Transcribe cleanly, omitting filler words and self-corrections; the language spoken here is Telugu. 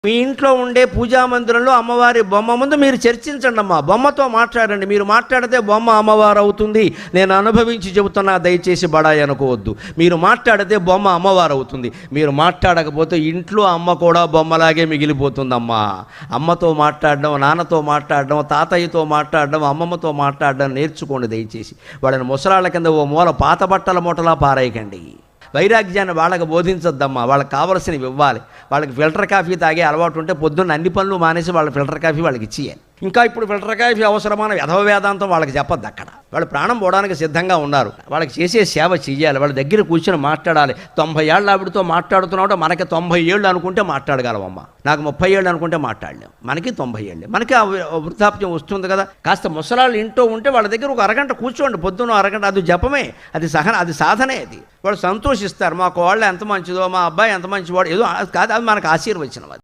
మీ ఇంట్లో ఉండే పూజా మందిరంలో అమ్మవారి బొమ్మ ముందు మీరు చర్చించండి అమ్మా. బొమ్మతో మాట్లాడండి. మీరు మాట్లాడితే బొమ్మ అమ్మవారు అవుతుంది. నేను అనుభవించి చెబుతున్నా, దయచేసి బడాయి అనుకోవద్దు. మీరు మాట్లాడితే బొమ్మ అమ్మవారు అవుతుంది. మీరు మాట్లాడకపోతే ఇంట్లో అమ్మ కూడా బొమ్మలాగే మిగిలిపోతుందమ్మా. అమ్మతో మాట్లాడడం, నాన్నతో మాట్లాడడం, తాతయ్యతో మాట్లాడడం, అమ్మమ్మతో మాట్లాడడం నేర్చుకోండి దయచేసి. వాళ్ళని ముసలాళ్ళ కింద ఓ మూల పాత బట్టల మూటలా పారేయకండి. వైరాగ్యాన్ని వాళ్ళకి బోధించొద్దమ్మా. వాళ్ళకి కావలసినవి ఇవ్వాలి. వాళ్ళకి ఫిల్టర్ కాఫీ తాగే అలవాటు ఉంటే పొద్దున్న అన్ని పనులు మానేసి వాళ్ళ ఫిల్టర్ కాఫీ వాళ్ళకి ఇచ్చేయాలి. ఇంకా ఇప్పుడు ఫిల్టర్ కాఫీ అవసరమైన యథవ వేదాంతం వాళ్ళకి చెప్పొద్దు. అక్కడ వాళ్ళు ప్రాణం పోవడానికి సిద్ధంగా ఉన్నారు. వాళ్ళకి చేసే సేవ చెయ్యాలి. వాళ్ళ దగ్గర కూర్చొని మాట్లాడాలి. 90 ఏళ్ళ ఆవిడతో మాట్లాడుతున్నావు, మనకి 90 ఏళ్ళు అనుకుంటే మాట్లాడగలవమ్మా. నాకు 30 ఏళ్ళు అనుకుంటే మాట్లాడలేం. మనకి 90 ఏళ్ళే. మనకి ఆ వృద్ధాప్యం వస్తుంది కదా. కాస్త ముసలాళ్ళు ఇంట్లో ఉంటే వాళ్ళ దగ్గర ఒక అరగంట కూర్చోండి. పొద్దున్న అరగంట. అది జపమే, అది సాధనే. అది వాళ్ళు సంతోషిస్తారు. మా కోళ్ళ ఎంత మంచిదో, మా అబ్బాయి ఎంత మంచివాడు, ఏదో కాదు, అది మనకు ఆశీర్వచనం. అది